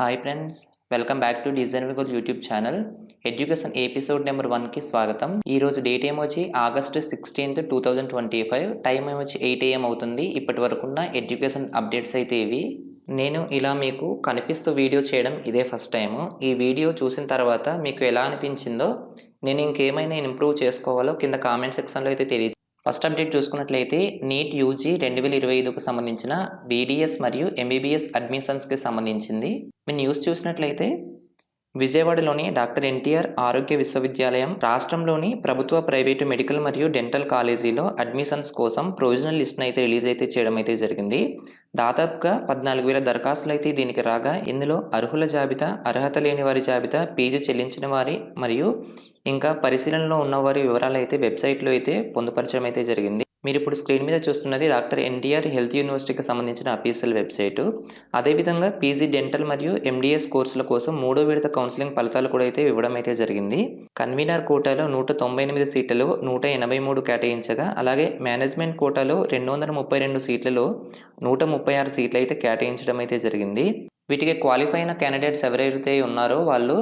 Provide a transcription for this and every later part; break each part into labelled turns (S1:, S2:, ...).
S1: Hi friends, welcome back to design విగోల్ YouTube channel. Education episode number 1కి స్వాగతం. ఈరోజు డేట్ ఏమొచ్చి ఆగస్టు 16th 2025, టైం ఏమొచ్చి 8 AM అవుతుంది. ఇప్పటి వరకున్న ఎడ్యుకేషన్ అప్డేట్స్ అయితే ఇవి. నేను ఇలా మీకు కనిపిస్తూ వీడియో చేయడం ఇదే ఫస్ట్ టైము. ఈ వీడియో చూసిన తర్వాత మీకు ఎలా అనిపించిందో, నేను ఇంకేమైనా ఇంప్రూవ్ చేసుకోవాలో కింద కామెంట్ సెక్షన్లో అయితే తెలియదు. ఫస్ట్ అప్డేట్ చూసుకున్నట్లయితే నీట్ యూజీ 2025కు సంబంధించిన బీడీఎస్ మరియు ఎంబీబీఎస్ అడ్మిషన్స్కి సంబంధించింది. మీ న్యూస్ చూసినట్లయితే విజయవాడలోని డాక్టర్ ఎన్టీఆర్ ఆరోగ్య విశ్వవిద్యాలయం రాష్ట్రంలోని ప్రభుత్వ ప్రైవేటు మెడికల్ మరియు డెంటల్ కాలేజీలో అడ్మిషన్స్ కోసం ప్రొవిజనల్ లిస్ట్ని అయితే రిలీజ్ అయితే చేయడం అయితే జరిగింది. దాదాపుగా 14,000 దరఖాస్తులు అయితే దీనికి రాగా, ఇందులో అర్హుల జాబితా, అర్హత లేని వారి జాబితా, ఫీజు చెల్లించిన వారి మరియు ఇంకా పరిశీలనలో ఉన్నవారి వివరాలు అయితే వెబ్సైట్లో అయితే పొందుపరచడం అయితే జరిగింది. మీరు ఇప్పుడు స్క్రీన్ మీద చూస్తున్నది డాక్టర్ ఎన్టీఆర్ హెల్త్ యూనివర్సిటీకి సంబంధించిన అఫీషియల్ వెబ్సైటు. అదేవిధంగా పీజీ డెంటల్ మరియు ఎండిఎస్ కోర్సుల కోసం 3వ విడత కౌన్సిలింగ్ ఫలితాలు కూడా అయితే ఇవ్వడం అయితే జరిగింది. కన్వీనర్ కోటాలో 198 సీట్లలో 183 కేటాయించగా, అలాగే మేనేజ్మెంట్ కోటాలో 232 సీట్లలో 136 సీట్లు అయితే కేటాయించడం అయితే జరిగింది. వీటికి క్వాలిఫై అయిన క్యాండిడేట్స్ ఎవరైతే ఉన్నారో వాళ్ళు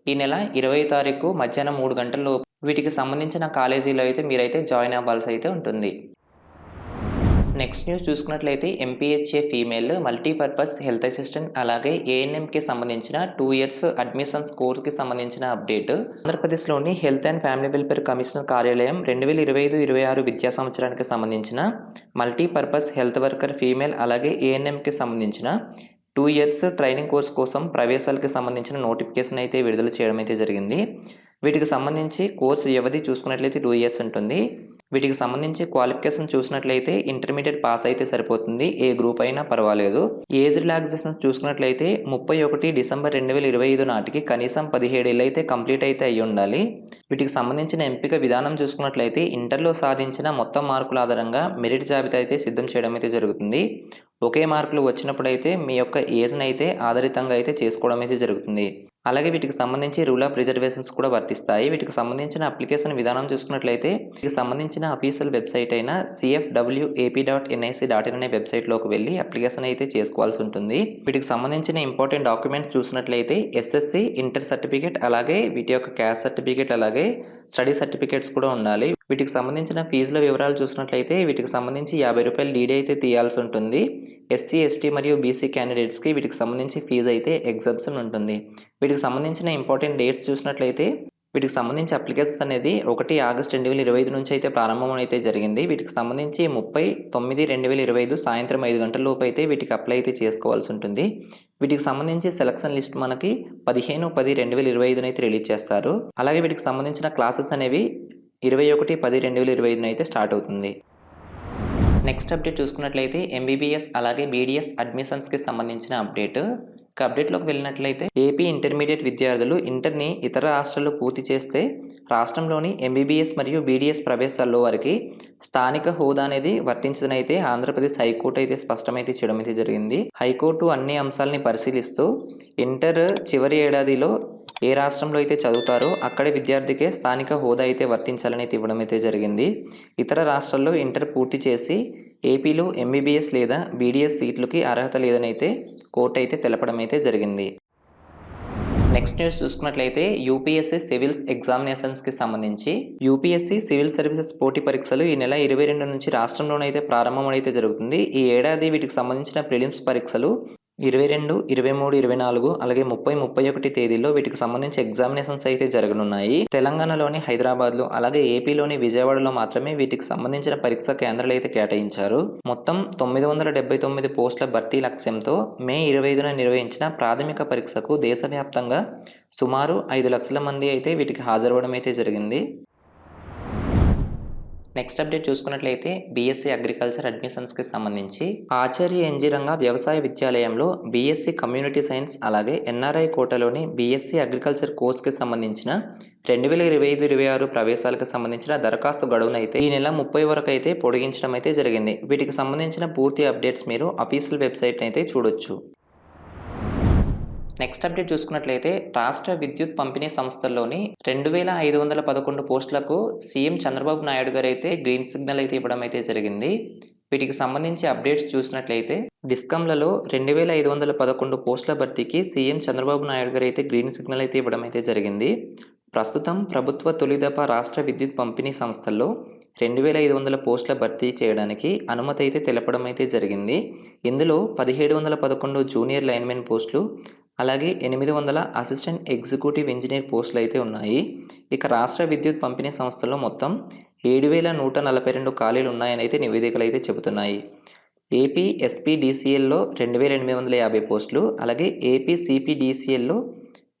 S1: ఈ నెల 20వ తారీఖు మధ్యాహ్నం 3 గంటల్లో వీటికి సంబంధించిన కాలేజీలో అయితే మీరైతే జాయిన్ అవ్వాల్సి అయితే ఉంటుంది. నెక్స్ట్ న్యూస్ చూసుకున్నట్లయితే MPHA female multipurpose health assistant అలాగే ఏఎన్ఎంకి సంబంధించిన 2 years అడ్మిషన్స్ కోర్స్కి సంబంధించిన అప్డేట్. ఆంధ్రప్రదేశ్లోని health and family welfare commissioner కార్యాలయం 2025-26 విద్యా సంవత్సరానికి సంబంధించిన మల్టీపర్పస్ హెల్త్ వర్కర్ ఫీమేల్ అలాగే ఏఎన్ఎంకి సంబంధించిన 2 years ట్రైనింగ్ కోర్స్ కోసం ప్రవేశాలకు సంబంధించిన నోటిఫికేషన్ అయితే విడుదల చేయడం అయితే జరిగింది. వీటికి సంబంధించి కోర్సు వ్యవధి చూసుకున్నట్లయితే 2 years ఉంటుంది. వీటికి సంబంధించి క్వాలిఫికేషన్ చూసినట్లయితే ఇంటర్మీడియట్ పాస్ అయితే సరిపోతుంది, ఏ గ్రూప్ అయినా పర్వాలేదు. ఏజ్ రిలాక్సేషన్ చూసుకున్నట్లయితే 31 డిసెంబర్ 2025 నాటికి కనీసం 17 ఏళ్ళు అయితే కంప్లీట్ అయితే అయ్యి ఉండాలి. వీటికి సంబంధించిన ఎంపిక విధానం చూసుకున్నట్లయితే ఇంటర్లో సాధించిన మొత్తం మార్కుల ఆధారంగా మెరిట్ జాబితా అయితే సిద్ధం చేయడం అయితే జరుగుతుంది. ఒకే మార్కులు వచ్చినప్పుడు అయితే మీ యొక్క ఏజ్ని అయితే ఆధారితంగా అయితే చేసుకోవడం అయితే జరుగుతుంది. అలాగే వీటికి సంబంధించి రూల్ ఆఫ్ రిజర్వేషన్స్ కూడా వర్తిస్తాయి. వీటికి సంబంధించిన అప్లికేషన్ విధానం చూసుకున్నట్లయితే వీటికి సంబంధించిన అఫీషియల్ వెబ్సైట్ అయిన cfwap.nic.in అనే వెబ్సైట్లోకి వెళ్ళి అప్లికేషన్ అయితే చేసుకోవాల్సి ఉంటుంది. వీటికి సంబంధించిన ఇంపార్టెంట్ డాక్యుమెంట్స్ చూసినట్లయితే ఎస్ఎస్సి ఇంటర్ సర్టిఫికేట్, అలాగే వీటి యొక్క క్యాస్ట్ సర్టిఫికేట్, అలాగే స్టడీ సర్టిఫికేట్స్ కూడా ఉండాలి. వీటికి సంబంధించిన ఫీజుల వివరాలు చూసినట్లయితే వీటికి సంబంధించి 50 రూపాయలు డీడీ అయితే తీయాల్సి ఉంటుంది. ఎస్సీ, ఎస్టీ మరియు బీసీ క్యాండిడేట్స్కి వీటికి సంబంధించి ఫీజు అయితే ఎగ్జామ్షన్ ఉంటుంది. వీటికి సంబంధించిన ఇంపార్టెంట్ డేట్స్ చూసినట్లయితే వీటికి సంబంధించి అప్లికేషన్స్ అనేది 1 ఆగస్టు 2025 నుంచి అయితే ప్రారంభం అయితే జరిగింది. వీటికి సంబంధించి 30/9/2025 సాయంత్రం 5 గంటల లోపు అయితే వీటికి అప్లై అయితే చేసుకోవాల్సి ఉంటుంది. వీటికి సంబంధించి సెలక్షన్ లిస్ట్ మనకి 15/10/2025 అయితే రిలీజ్ చేస్తారు. అలాగే వీటికి సంబంధించిన క్లాసెస్ అనేవి 21/10/2025 అయితే స్టార్ట్ అవుతుంది. నెక్స్ట్ అప్డేట్ చూసుకున్నట్లయితే ఎంబీబీఎస్ అలాగే బీడీఎస్ అడ్మిషన్స్కి సంబంధించిన అప్డేట్. అప్డేట్లోకి వెళ్ళినట్లయితే ఏపీ ఇంటర్మీడియట్ విద్యార్థులు ఇంటర్ని ఇతర రాష్ట్రాల్లో పూర్తి చేస్తే రాష్ట్రంలోని ఎంబీబీఎస్ మరియు బీడీఎస్ ప్రవేశాల్లో వారికి స్థానిక హోదా అనేది వర్తించదనైతే ఆంధ్రప్రదేశ్ హైకోర్టు అయితే స్పష్టమైతే చేయడం అయితే జరిగింది. హైకోర్టు అన్ని అంశాలని పరిశీలిస్తూ ఇంటర్ చివరి ఏడాదిలో ఏ రాష్ట్రంలో అయితే చదువుతారో అక్కడి విద్యార్థికే స్థానిక హోదా అయితే వర్తించాలని అయితే ఇవ్వడం అయితే జరిగింది. ఇతర రాష్ట్రాల్లో ఇంటర్ పూర్తి చేసి ఏపీలో ఎంబీబీఎస్ లేదా బీడీఎస్ సీట్లకి అర్హత లేదని అయితే కోర్టు అయితే తెలపడం అయితే జరిగింది. నెక్స్ట్ న్యూస్ చూసుకున్నట్లయితే యూపీఎస్సీ సివిల్స్ ఎగ్జామినేషన్స్కి సంబంధించి యూపీఎస్సీ సివిల్ సర్వీసెస్ పోటీ పరీక్షలు ఈ నెల 22 నుంచి రాష్ట్రంలోనైతే ప్రారంభం అయితే జరుగుతుంది. ఈ ఏడాది వీటికి సంబంధించిన ప్రిలిమ్స్ పరీక్షలు 22, 23, 24 అలాగే 30, 31 తేదీల్లో వీటికి సంబంధించి ఎగ్జామినేషన్స్ అయితే జరగనున్నాయి. తెలంగాణలోని హైదరాబాద్లో అలాగే ఏపీలోని విజయవాడలో మాత్రమే వీటికి సంబంధించిన పరీక్షా కేంద్రాలు అయితే కేటాయించారు. మొత్తం 979 పోస్టుల భర్తీ లక్ష్యంతో మే 25న నిర్వహించిన ప్రాథమిక పరీక్షకు దేశవ్యాప్తంగా సుమారు 5 లక్షల మంది అయితే వీటికి హాజరవ్వడం అయితే జరిగింది. నెక్స్ట్ అప్డేట్ చూసుకున్నట్లయితే బీఎస్సీ అగ్రికల్చర్ అడ్మిషన్స్కి సంబంధించి ఆచార్య ఎన్జీ రంగా వ్యవసాయ విద్యాలయంలో బీఎస్సీ కమ్యూనిటీ సైన్స్ అలాగే ఎన్ఆర్ఐ కోటాలోని బీఎస్సీ అగ్రికల్చర్ కోర్స్కి సంబంధించిన 2025-26 ప్రవేశాలకు సంబంధించిన దరఖాస్తు గడువునైతే ఈ నెల 30 వరకు అయితే పొడిగించడం అయితే జరిగింది. వీటికి సంబంధించిన పూర్తి అప్డేట్స్ మీరు అఫీషియల్ వెబ్సైట్ అయితే చూడొచ్చు. నెక్స్ట్ అప్డేట్ చూసుకున్నట్లయితే రాష్ట్ర విద్యుత్ పంపిణీ సంస్థల్లోని 2511 పోస్టులకు సీఎం చంద్రబాబు నాయుడు గారు అయితే గ్రీన్ సిగ్నల్ అయితే ఇవ్వడం అయితే జరిగింది. వీటికి సంబంధించి అప్డేట్స్ చూసినట్లయితే డిస్కంలలో 2511 పోస్టుల భర్తీకి సీఎం చంద్రబాబు నాయుడు గారు అయితే గ్రీన్ సిగ్నల్ అయితే ఇవ్వడం అయితే జరిగింది. ప్రస్తుతం ప్రభుత్వ తొలిదఫా రాష్ట్ర విద్యుత్ పంపిణీ సంస్థల్లో 2500 పోస్టుల భర్తీ చేయడానికి అనుమతి అయితే తెలపడం అయితే జరిగింది. ఇందులో 1711 జూనియర్ లైన్మెన్ పోస్టులు, అలాగే 800 అసిస్టెంట్ ఎగ్జిక్యూటివ్ ఇంజనీర్ పోస్టులు అయితే ఉన్నాయి. ఇక రాష్ట్ర విద్యుత్ పంపిణీ సంస్థల్లో మొత్తం 7142 ఖాళీలు ఉన్నాయని అయితే నివేదికలు అయితే చెబుతున్నాయి. ఏపీ ఎస్పీడీసీఎల్లో 2850 పోస్టులు, అలాగే ఏపీ సిపిడిసిఎల్లో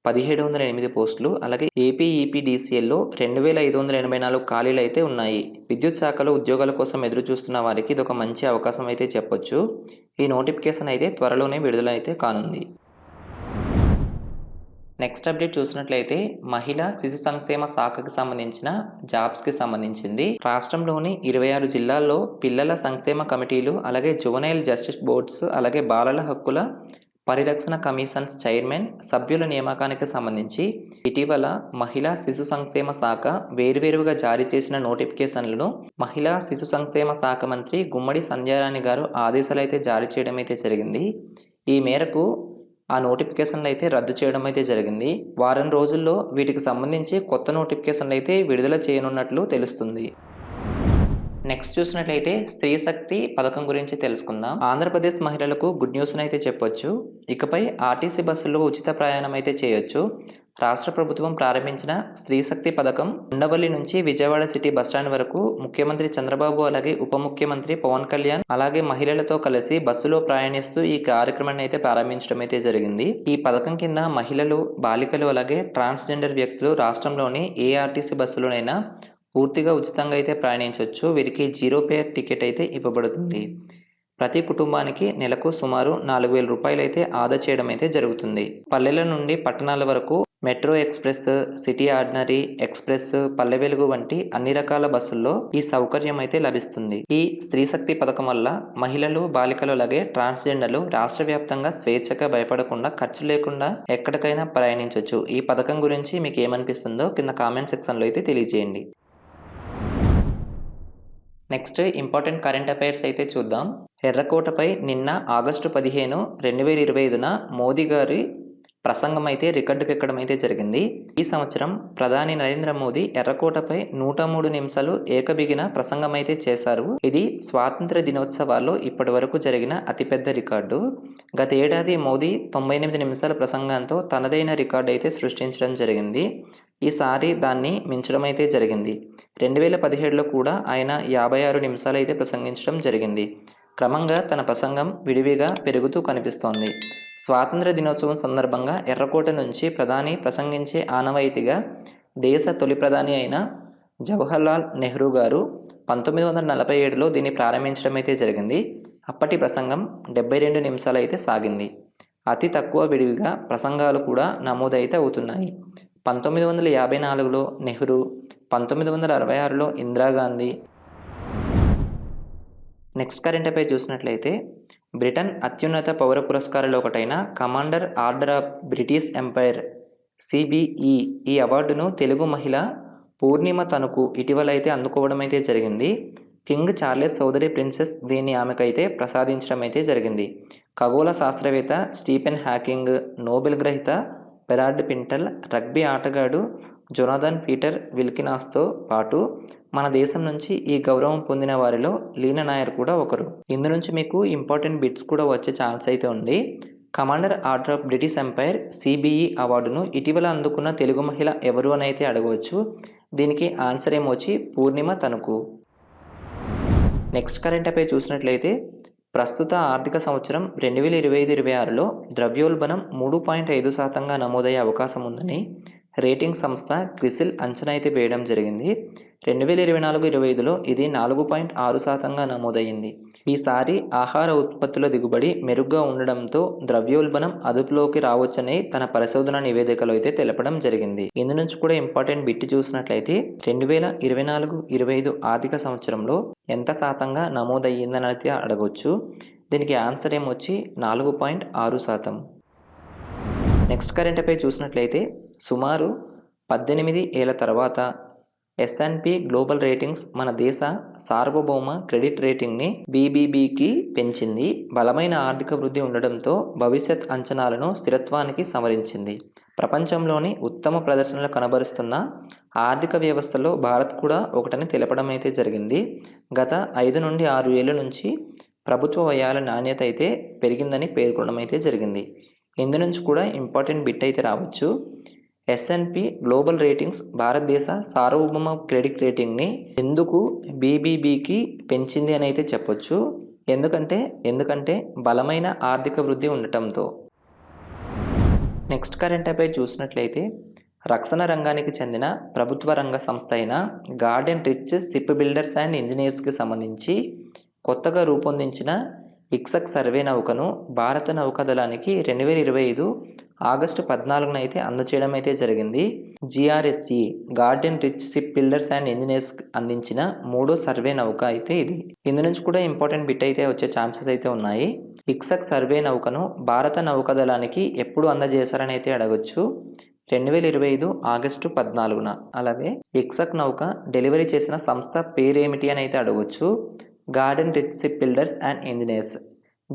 S1: 1708 పోస్టులు, అలాగే ఏపీ ఈపీడీసీఎల్లో 2584 ఖాళీలు అయితే ఉన్నాయి. విద్యుత్ శాఖలో ఉద్యోగాల కోసం ఎదురు చూస్తున్న వారికి ఇది ఒక మంచి అవకాశం అయితే చెప్పొచ్చు. ఈ నోటిఫికేషన్ అయితే త్వరలోనే విడుదల అయితే కానుంది. నెక్స్ట్ అప్డేట్ చూసినట్లయితే మహిళా శిశు సంక్షేమ శాఖకి సంబంధించిన జాబ్స్కి సంబంధించింది. రాష్ట్రంలోని 26 జిల్లాల్లో పిల్లల సంక్షేమ కమిటీలు, అలాగే జువనైల్ జస్టిస్ బోర్డ్స్, అలాగే బాలల హక్కుల పరిరక్షణ కమిషన్స్ చైర్మన్ సభ్యుల నియామకానికి సంబంధించి ఇటీవల మహిళా శిశు సంక్షేమ శాఖ వేర్వేరుగా జారీ చేసిన నోటిఫికేషన్లను మహిళా శిశు సంక్షేమ శాఖ మంత్రి గుమ్మడి సంధ్యారాణి గారు ఆదేశాలు అయితే జారీ చేయడం అయితే జరిగింది. ఈ మేరకు ఆ నోటిఫికేషన్లు అయితే రద్దు చేయడం అయితే జరిగింది. వారం రోజుల్లో వీటికి సంబంధించి కొత్త నోటిఫికేషన్లు అయితే విడుదల చేయనున్నట్లు తెలుస్తుంది. నెక్స్ట్ చూసినట్లయితే స్త్రీ శక్తి పథకం గురించి తెలుసుకుందాం. ఆంధ్రప్రదేశ్ మహిళలకు గుడ్ న్యూస్ అయితే చెప్పొచ్చు. ఇకపై ఆర్టీసీ బస్సుల్లో ఉచిత ప్రయాణం అయితే చేయొచ్చు. రాష్ట్ర ప్రభుత్వం ప్రారంభించిన స్త్రీ శక్తి పథకం ఉండవల్లి నుంచి విజయవాడ సిటీ బస్టాండ్ వరకు ముఖ్యమంత్రి చంద్రబాబు, అలాగే ఉప ముఖ్యమంత్రి పవన్ కళ్యాణ్, అలాగే మహిళలతో కలిసి బస్సులో ప్రయాణిస్తూ ఈ కార్యక్రమాన్ని అయితే ప్రారంభించడం అయితే జరిగింది. ఈ పథకం కింద మహిళలు, బాలికలు, అలాగే ట్రాన్స్జెండర్ వ్యక్తులు రాష్ట్రంలోని ఏ ఆర్టీసీ బస్సులోనైనా పూర్తిగా ఉచితంగా అయితే ప్రయాణించవచ్చు. వీరికి 0 ఫేర్ టికెట్ అయితే ఇవ్వబడుతుంది. ప్రతి కుటుంబానికి నెలకు సుమారు 4000 రూపాయలు అయితే ఆదా చేయడం అయితే జరుగుతుంది. పల్లెల నుండి పట్టణాల వరకు metro express, city ordinary express, Palle Velugu వంటి అన్ని రకాల బస్సుల్లో ఈ సౌకర్యం అయితే లభిస్తుంది. ఈ స్త్రీ శక్తి పథకం వల్ల మహిళలు, బాలికలు, అలాగే ట్రాన్స్జెండర్లు రాష్ట్ర వ్యాప్తంగా స్వేచ్ఛగా భయపడకుండా ఖర్చు లేకుండా ఎక్కడికైనా ప్రయాణించవచ్చు. ఈ పథకం గురించి మీకు ఏమనిపిస్తుందో కింద కామెంట్ సెక్షన్లో అయితే తెలియజేయండి. నెక్స్ట్ ఇంపార్టెంట్ కరెంట్ అఫైర్స్ అయితే చూద్దాం. ఎర్రకోటపై నిన్న ఆగస్టు 15, 2025న మోదీ గారి ప్రసంగం అయితే రికార్డుకు ఎక్కడం అయితే జరిగింది. ఈ సంవత్సరం ప్రధాని నరేంద్ర మోదీ ఎర్రకోటపై 103 నిమిషాలు ఏకబిగిన ప్రసంగం అయితే చేశారు. ఇది స్వాతంత్ర దినోత్సవాల్లో ఇప్పటి వరకు జరిగిన అతిపెద్ద రికార్డు. గత ఏడాది మోదీ 98 నిమిషాల ప్రసంగంతో తనదైన రికార్డు అయితే సృష్టించడం జరిగింది. ఈసారి దాన్ని మించడం అయితే జరిగింది. 2017లో కూడా ఆయన 56 నిమిషాలు అయితే ప్రసంగించడం జరిగింది. క్రమంగా తన ప్రసంగం విడివిగా పెరుగుతూ కనిపిస్తోంది. స్వాతంత్ర దినోత్సవం సందర్భంగా ఎర్రకోట నుంచి ప్రధాని ప్రసంగించే ఆనవాయితీగా దేశ తొలి ప్రధాని అయిన జవహర్లాల్ నెహ్రూ గారు 1947లో దీన్ని ప్రారంభించడం అయితే జరిగింది. అప్పటి ప్రసంగం 72 నిమిషాలు అయితే సాగింది. అతి తక్కువ విడివిగా ప్రసంగాలు కూడా నమోదైతే అవుతున్నాయి. 1954లో Nehru, 1966లో Indira Gandhi. Next current affair చూసినట్లయితే బ్రిటన్ అత్యున్నత పౌర పురస్కారాలు ఒకటైన commander order of British empire CBE ఈ అవార్డును తెలుగు మహిళ పూర్ణిమ తణుకు ఇటీవల అయితే అందుకోవడం అయితే జరిగింది. కింగ్ చార్లెస్ సోదరి ప్రిన్సెస్ దీన్ని ఆమెకైతే ప్రసాదించడం అయితే జరిగింది. ఖగోళ శాస్త్రవేత్త స్టీఫెన్ హాకింగ్, నోబెల్ గ్రహీత బెరార్డ్ పింటల్, రగ్బీ ఆటగాడు జొనాథన్ పీటర్ విల్కినాస్తో పాటు మన దేశం నుంచి ఈ గౌరవం పొందిన వారిలో లీనా నాయర్ కూడా ఒకరు. ఇందు నుంచి మీకు ఇంపార్టెంట్ బిట్స్ కూడా వచ్చే ఛాన్స్ అయితే ఉంది. Commander order of British empire CBE అవార్డును ఇటీవల అందుకున్న తెలుగు మహిళ ఎవరు అని అయితే అడగవచ్చు. దీనికి ఆన్సర్ ఏమొచ్చి పూర్ణిమ తణుకు. నెక్స్ట్ కరెంట్ అఫైర్ చూసినట్లయితే ప్రస్తుత ఆర్థిక సంవత్సరం 2025-26లో ద్రవ్యోల్బణం 3.5% నమోదయ్యే అవకాశం ఉందని రేటింగ్ సంస్థ క్రిసిల్ అంచనా అయితే వేయడం జరిగింది. 2024-25లో ఇది 4.6% నమోదయ్యింది. ఈసారి ఆహార ఉత్పత్తుల దిగుబడి మెరుగ్గా ఉండడంతో ద్రవ్యోల్బణం అదుపులోకి రావచ్చని తన పరిశోధన నివేదికలో అయితే తెలపడం జరిగింది. ఇందు నుంచి కూడా ఇంపార్టెంట్ బిట్ చూసినట్లయితే 2024-25 ఆర్థిక సంవత్సరంలో ఎంత శాతంగా నమోదయ్యిందని అయితే అడగవచ్చు. దీనికి ఆన్సర్ ఏమొచ్చి 4.6%. నెక్స్ట్ కరెంట్ అఫైర్ చూసినట్లయితే సుమారు 18 ఏళ్ల తర్వాత S&P గ్లోబల్ రేటింగ్స్ మన దేశ సార్వభౌమ క్రెడిట్ రేటింగ్ని BBBకి పెంచింది. బలమైన ఆర్థిక వృద్ధి ఉండడంతో భవిష్యత్ అంచనాలను స్థిరత్వానికి సవరించింది. ప్రపంచంలోని ఉత్తమ ప్రదర్శనలు కనబరుస్తున్న ఆర్థిక వ్యవస్థలో భారత్ కూడా ఒకటని తెలపడం అయితే జరిగింది. గత 5 నుండి 6 ఏళ్ల నుంచి ప్రభుత్వ వ్యయాల నాణ్యత అయితే పెరిగిందని పేర్కొనడం అయితే జరిగింది. ఇందు నుంచి కూడా ఇంపార్టెంట్ బిట్ అయితే రావచ్చు. S&P గ్లోబల్ రేటింగ్స్ భారతదేశ సార్వభౌమ క్రెడిట్ రేటింగ్ని ఎందుకు BBBకి పెంచింది అని అయితే చెప్పొచ్చు. ఎందుకంటే బలమైన ఆర్థిక వృద్ధి ఉండటంతో. నెక్స్ట్ కరెంట్ అఫైర్ చూసినట్లయితే రక్షణ రంగానికి చెందిన ప్రభుత్వ రంగ సంస్థ అయిన garden reach ship builders and ఇంజనీర్స్కి సంబంధించి కొత్తగా రూపొందించిన ఇక్సక్ సర్వే నౌకను భారత నౌకాదళానికి 2025 ఆగస్టు 14న అయితే అందచేయడం అయితే జరిగింది. GRSE garden reach ship builders and engineers అందించిన 3వ సర్వే నౌక అయితే ఇది. ఇందు నుంచి కూడా ఇంపార్టెంట్ బిట్ అయితే వచ్చే ఛాన్సెస్ అయితే ఉన్నాయి. ఇక్సక్ సర్వే నౌకను భారత నౌకాదళానికి ఎప్పుడు అందజేశారని అయితే అడగొచ్చు. 2025 ఆగస్టు 14న. అలాగే ఇక్సక్ నౌక డెలివరీ చేసిన సంస్థ పేరేమిటి అని అయితే అడగొచ్చు. Garden reach ship builders and engineers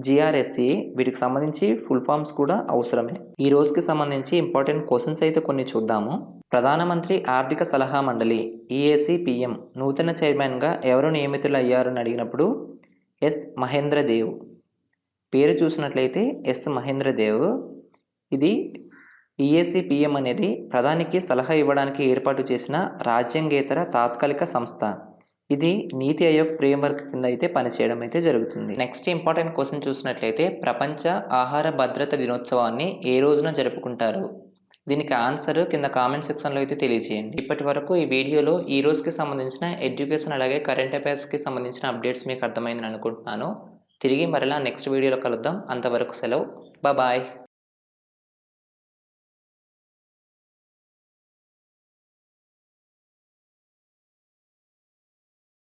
S1: GRSE. వీటికి సంబంధించి ఫుల్ ఫామ్స్ కూడా అవసరమే. ఈ రోజుకి సంబంధించి ఇంపార్టెంట్ క్వశ్చన్స్ అయితే కొన్ని చూద్దాము. ప్రధానమంత్రి ఆర్థిక సలహా మండలి EAC-PM నూతన చైర్మన్గా ఎవరు నియమితులు అయ్యారని అడిగినప్పుడు S. మహేంద్ర దేవ్. పేరు చూసినట్లయితే S. మహేంద్ర దేవ్. ఇది EAC-PM అనేది ప్రధానికి సలహా ఇవ్వడానికి ఏర్పాటు చేసిన రాజ్యాంగేతర తాత్కాలిక సంస్థ. ఇది నీతి ఆయోగ్ ఫ్రేమ్వర్క్ కింద అయితే పనిచేయడం అయితే జరుగుతుంది. నెక్స్ట్ ఇంపార్టెంట్ క్వశ్చన్ చూసినట్లయితే ప్రపంచ ఆహార భద్రత దినోత్సవాన్ని ఏ రోజున జరుపుకుంటారు? దీనికి ఆన్సర్ కింద కామెంట్ సెక్షన్లో అయితే తెలియజేయండి. ఇప్పటి వరకు ఈ వీడియోలో ఈ రోజుకి సంబంధించిన ఎడ్యుకేషన్ అలాగే కరెంట్ అఫైర్స్కి సంబంధించిన అప్డేట్స్ మీకు అర్థమైందని అనుకుంటున్నాను. తిరిగి మరలా నెక్స్ట్ వీడియోలో కలుద్దాం. అంతవరకు సెలవు. బాయ్.